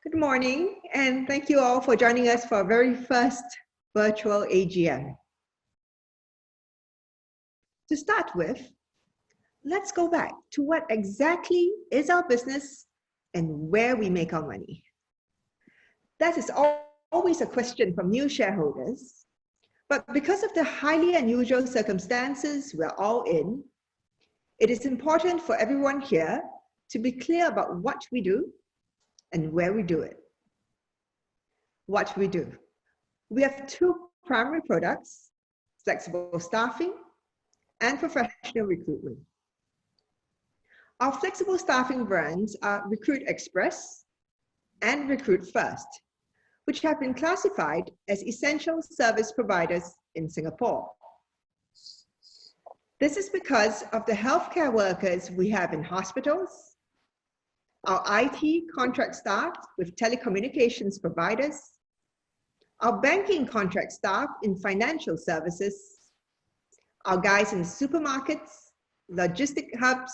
Good morning, and thank you all for joining us for our very first virtual AGM. To start with, let's go back to what exactly is our business and where we make our money. That is always a question from new shareholders, but because of the highly unusual circumstances we're all in, it is important for everyone here to be clear about what we do and where we do it. What we do. We have two primary products, flexible staffing and professional recruitment. Our flexible staffing brands are Recruit Express and Recruit First, which have been classified as essential service providers in Singapore. This is because of the healthcare workers we have in hospitals, our IT contract staff with telecommunications providers, our banking contract staff in financial services, our guys in supermarkets, logistic hubs,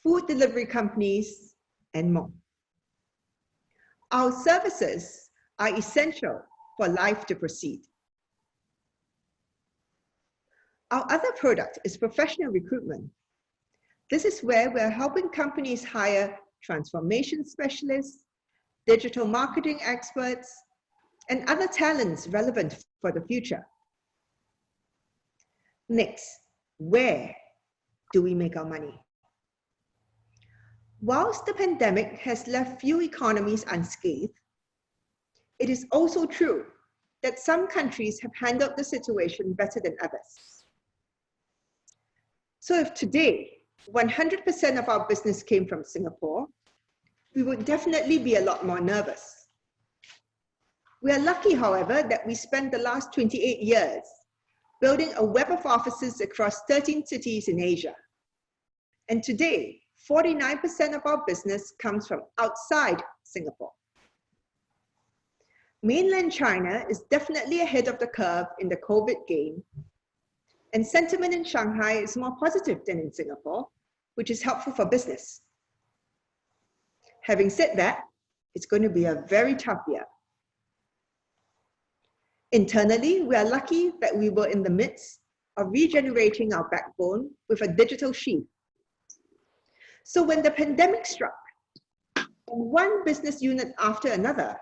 food delivery companies, and more. Our services are essential for life to proceed. Our other product is professional recruitment. This is where we're helping companies hire transformation specialists, digital marketing experts, and other talents relevant for the future. Next, where do we make our money? Whilst the pandemic has left few economies unscathed, it is also true that some countries have handled the situation better than others. So if today, 100% of our business came from Singapore, we would definitely be a lot more nervous. We are lucky, however, that we spent the last 28 years building a web of offices across 13 cities in Asia. And today, 49% of our business comes from outside Singapore. Mainland China is definitely ahead of the curve in the COVID game, and sentiment in Shanghai is more positive than in Singapore, which is helpful for business. Having said that, it's going to be a very tough year. Internally, we are lucky that we were in the midst of regenerating our backbone with a digital sheath. So when the pandemic struck, and one business unit after another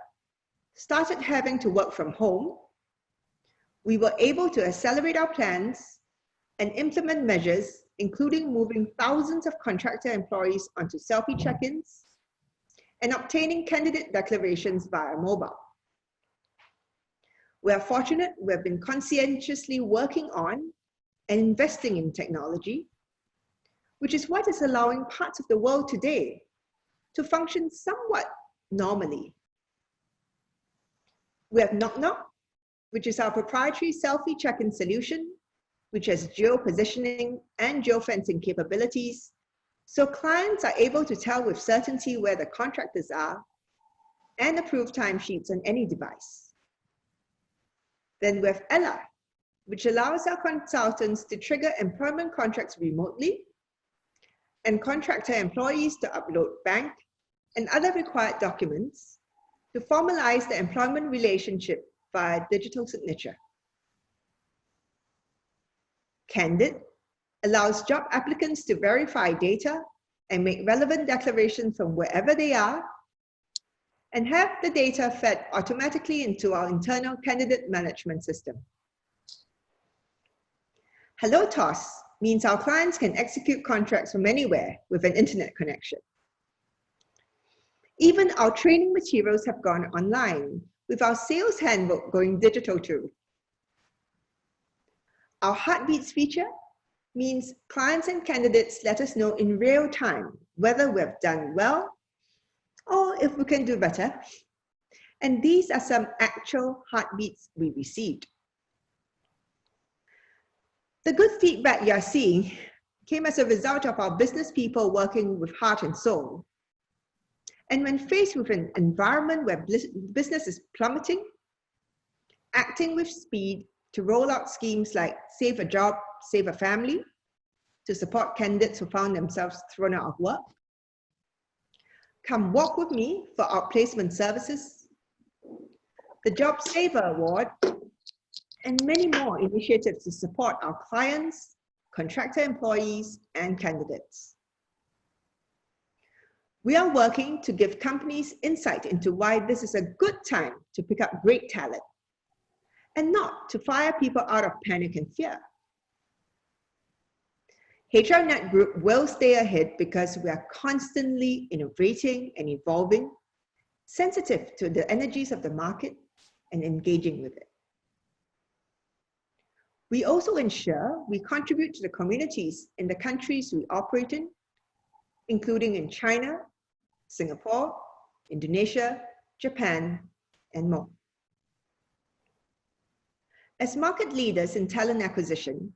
started having to work from home, we were able to accelerate our plans and implement measures, including moving thousands of contractor employees onto selfie check-ins and obtaining candidate declarations via mobile. We are fortunate we have been conscientiously working on and investing in technology, which is what is allowing parts of the world today to function somewhat normally. We have Knock Knock, which is our proprietary selfie check-in solution, which has geo-positioning and geo-fencing capabilities, so clients are able to tell with certainty where the contractors are and approve timesheets on any device. Then we have Ella, which allows our consultants to trigger employment contracts remotely and contractor employees to upload bank and other required documents to formalize the employment relationship via digital signature. Candid allows job applicants to verify data and make relevant declarations from wherever they are and have the data fed automatically into our internal candidate management system. Hello TOS means our clients can execute contracts from anywhere with an internet connection. Even our training materials have gone online, with our sales handbook going digital too. Our Heartbeats feature means clients and candidates let us know in real time whether we have done well or if we can do better. And these are some actual heartbeats we received. The good feedback you are seeing came as a result of our business people working with heart and soul. And when faced with an environment where business is plummeting, acting with speed to roll out schemes like Save a Job, Save a Family to support candidates who found themselves thrown out of work, Come Walk With Me for outplacement services, the Job Saver Award, and many more initiatives to support our clients, contractor employees, and candidates. We are working to give companies insight into why this is a good time to pick up great talent and not to fire people out of panic and fear. HRnetGroup will stay ahead because we are constantly innovating and evolving, sensitive to the energies of the market, and engaging with it. We also ensure we contribute to the communities in the countries we operate in, including in China, Singapore, Indonesia, Japan, and more. As market leaders in talent acquisition,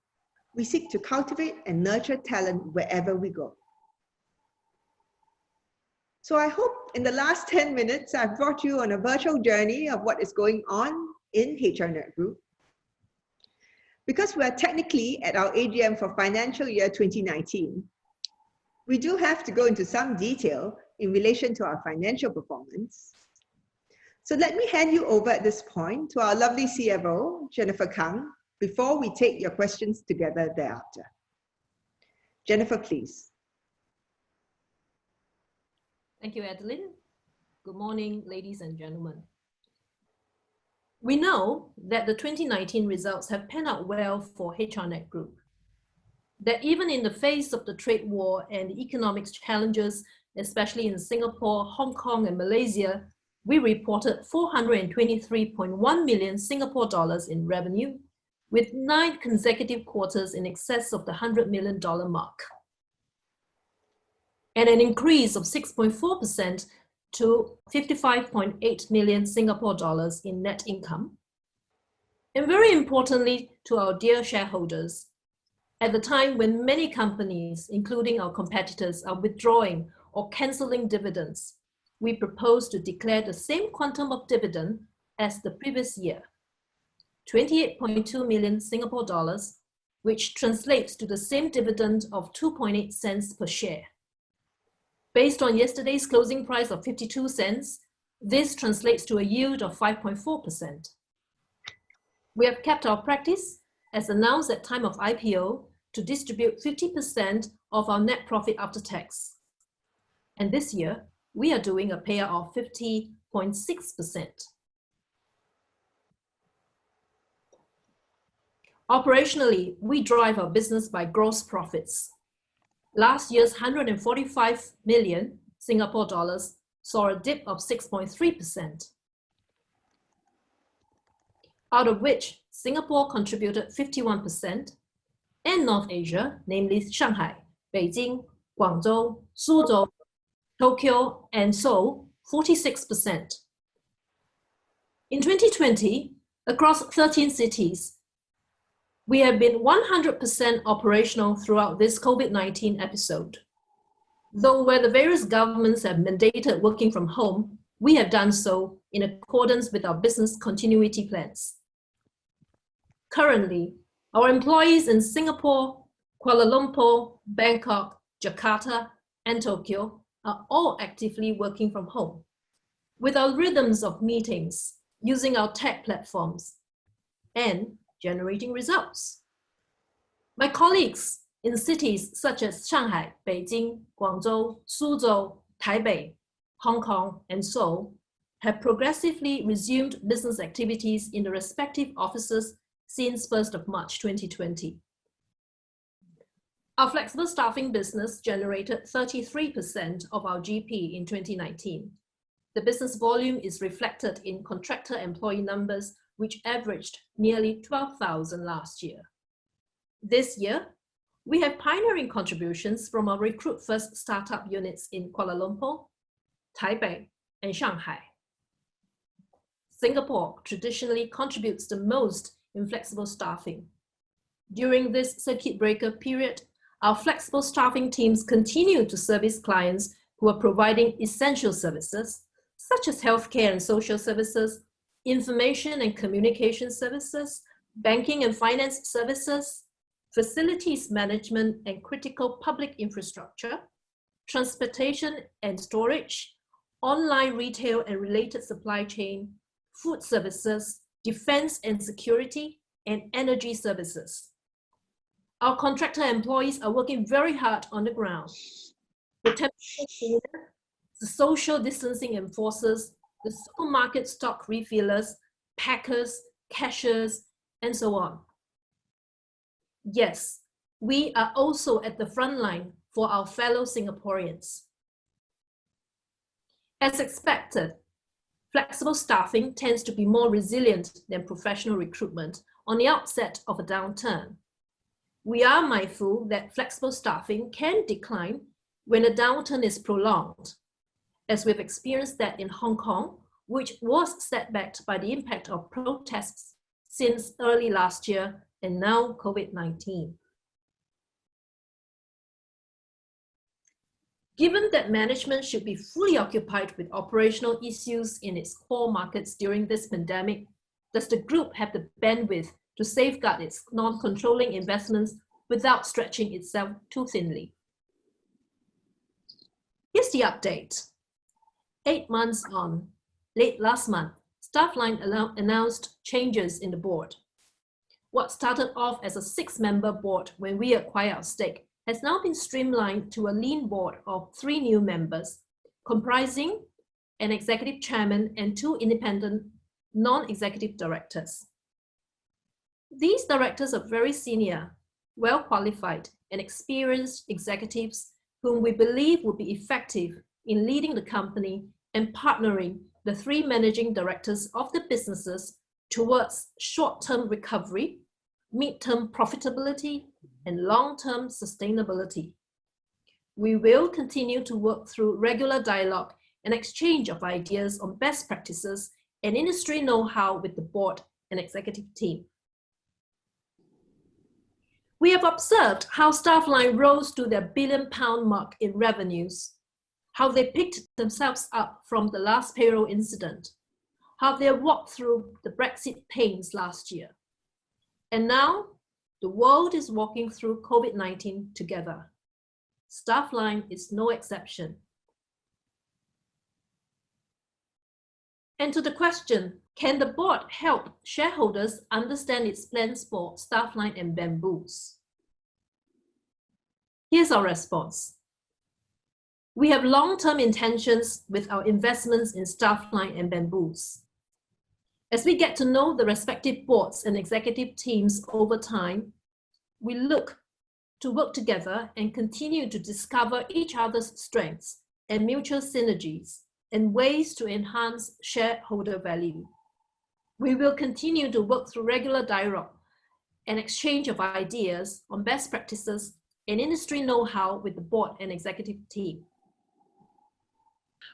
we seek to cultivate and nurture talent wherever we go. So I hope in the last 10 minutes, I've brought you on a virtual journey of what is going on in HRnetGroup. Because we are technically at our AGM for financial year 2019, we do have to go into some detail in relation to our financial performance. So let me hand you over at this point to our lovely CFO, Jennifer Kang, before we take your questions together thereafter. Jennifer, please. Thank you, Adeline. Good morning, ladies and gentlemen. We know that the 2019 results have panned out well for HRnetGroup. That even in the face of the trade war and the economic challenges, especially in Singapore, Hong Kong, and Malaysia, we reported 423.1 million Singapore dollars in revenue, with 9 consecutive quarters in excess of the $100 million mark, and an increase of 6.4% to 55.8 million Singapore dollars in net income. And very importantly to our dear shareholders, at the time when many companies, including our competitors, are withdrawing or cancelling dividends, we propose to declare the same quantum of dividend as the previous year, 28.2 million Singapore dollars, which translates to the same dividend of 2.8 cents per share. Based on yesterday's closing price of 52 cents, this translates to a yield of 5.4%. We have kept our practice, as announced at time of IPO, to distribute 50% of our net profit after tax. And this year, we are doing a payout of 50.6%. Operationally, we drive our business by gross profits. Last year's 145 million Singapore dollars saw a dip of 6.3%, out of which Singapore contributed 51%, and North Asia, namely Shanghai, Beijing, Guangzhou, Suzhou, Tokyo, and Seoul, 46%. In 2020, across 13 cities, we have been 100% operational throughout this COVID-19 episode. Though where the various governments have mandated working from home, we have done so in accordance with our business continuity plans. Currently, our employees in Singapore, Kuala Lumpur, Bangkok, Jakarta, and Tokyo are all actively working from home, with our rhythms of meetings, using our tech platforms, and generating results. My colleagues in cities such as Shanghai, Beijing, Guangzhou, Suzhou, Taipei, Hong Kong, and Seoul have progressively resumed business activities in the respective offices since 1st of March 2020. Our flexible staffing business generated 33% of our GP in 2019. The business volume is reflected in contractor employee numbers, which averaged nearly 12,000 last year. This year, we have pioneering contributions from our Recruit First startup units in Kuala Lumpur, Taipei, and Shanghai. Singapore traditionally contributes the most in flexible staffing. During this circuit breaker period, our flexible staffing teams continue to service clients who are providing essential services, such as healthcare and social services, information and communication services, banking and finance services, facilities management and critical public infrastructure, transportation and storage, online retail and related supply chain, food services, defense and security, and energy services. Our contractor employees are working very hard on the ground. The temperature cleaner, the social distancing enforcers, the supermarket stock refillers, packers, cashiers, and so on. Yes, we are also at the front line for our fellow Singaporeans. As expected, flexible staffing tends to be more resilient than professional recruitment on the outset of a downturn. We are mindful that flexible staffing can decline when a downturn is prolonged, as we've experienced that in Hong Kong, which was set back by the impact of protests since early last year and now COVID-19. Given that management should be fully occupied with operational issues in its core markets during this pandemic, does the group have the bandwidth to safeguard its non-controlling investments without stretching itself too thinly? Here's the update. 8 months on, late last month, Staffline announced changes in the board. What started off as a 6-member board when we acquired our stake has now been streamlined to a lean board of 3 new members, comprising an executive chairman and 2 independent non-executive directors. These directors are very senior, well-qualified, and experienced executives whom we believe will be effective in leading the company and partnering the 3 managing directors of the businesses towards short-term recovery, mid-term profitability, and long-term sustainability. We will continue to work through regular dialogue and exchange of ideas on best practices and industry know-how with the board and executive team. We have observed how Staffline rose to their billion-pound mark in revenues, how they picked themselves up from the last payroll incident, how they walked through the Brexit pains last year. And now, the world is walking through COVID-19 together. Staffline is no exception. And to the question, can the board help shareholders understand its plans for Staffline and Bamboos? Here's our response. We have long-term intentions with our investments in Staffline and Bamboos. As we get to know the respective boards and executive teams over time, we look to work together and continue to discover each other's strengths and mutual synergies and ways to enhance shareholder value. We will continue to work through regular dialogue and exchange of ideas on best practices and industry know-how with the board and executive team.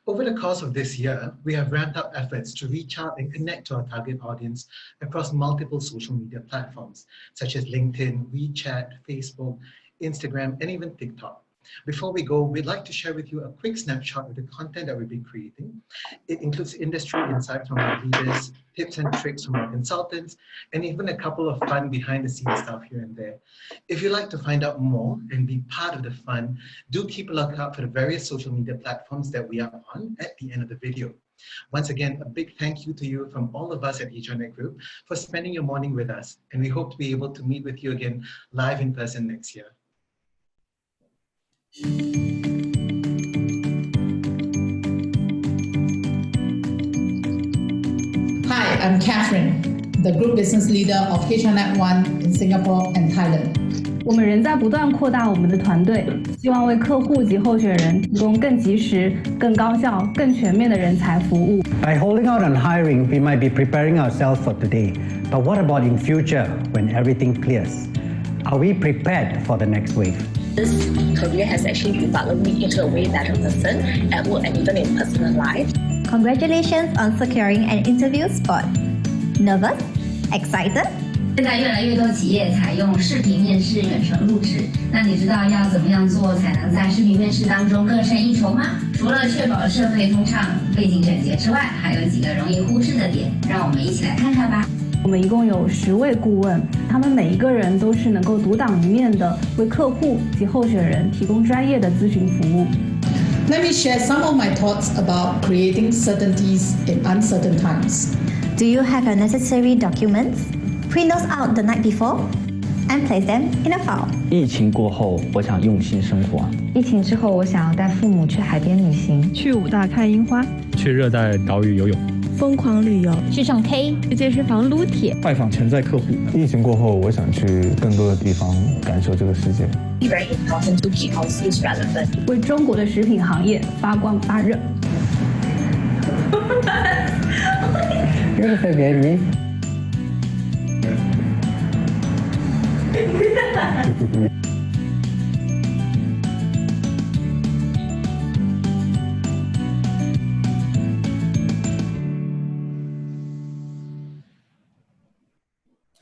Over the course of this year, we have ramped up efforts to reach out and connect to our target audience across multiple social media platforms, such as LinkedIn, WeChat, Facebook, Instagram, and even TikTok. Before we go, we'd like to share with you a quick snapshot of the content that we've been creating. It includes industry insights from our leaders, tips and tricks from our consultants, and even a couple of fun behind-the-scenes stuff here and there. If you'd like to find out more and be part of the fun, do keep a lookout for the various social media platforms that we are on at the end of the video. Once again, a big thank you to you from all of us at HRnetGroup for spending your morning with us, and we hope to be able to meet with you again live in person next year. Hi, I'm Catherine, the Group Business Leader of HRnetOne in Singapore and Thailand. 我们仍在不断扩大我们的团队，希望为客户及候选人提供更及时、更高效、更全面的人才服务。By holding out on hiring, we might be preparing ourselves for today. But what about in future when everything clears? Are we prepared for the next wave? This career has actually developed me into a way better person at work and even in personal life. Congratulations on securing an interview spot. Nervous? Excited? 现在越来越多企业采用视频面试、远程录制。那你知道要怎么样做才能在视频面试当中更胜一筹吗？除了确保设备通畅、背景整洁之外，还有几个容易忽视的点，让我们一起来看看吧。我们一共有10位顾问，他们每一个人都是能够独当一面的，为客户及候选人提供专业的咨询服务。Let me share some of my thoughts about creating certainties in uncertain times. Do you have your necessary documents? Print those out the night before and place them in a file. 疫情过后，我想用心生活。疫情之后，我想要带父母去海边旅行，去武大看樱花，去热带岛屿游泳，疯狂旅游，去唱 K， 去健身房撸铁，拜访潜在客户。疫情过后，我想去更多的地方感受这个世界。Very important to keep our skills relevant. 为中国的食品行业发光发热。You're forget me.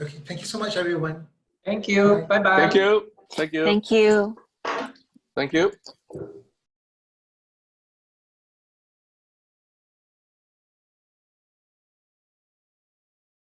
Okay, thank you so much, everyone. Thank you. Bye-bye. Thank you. Thank you. Thank you. Thank you.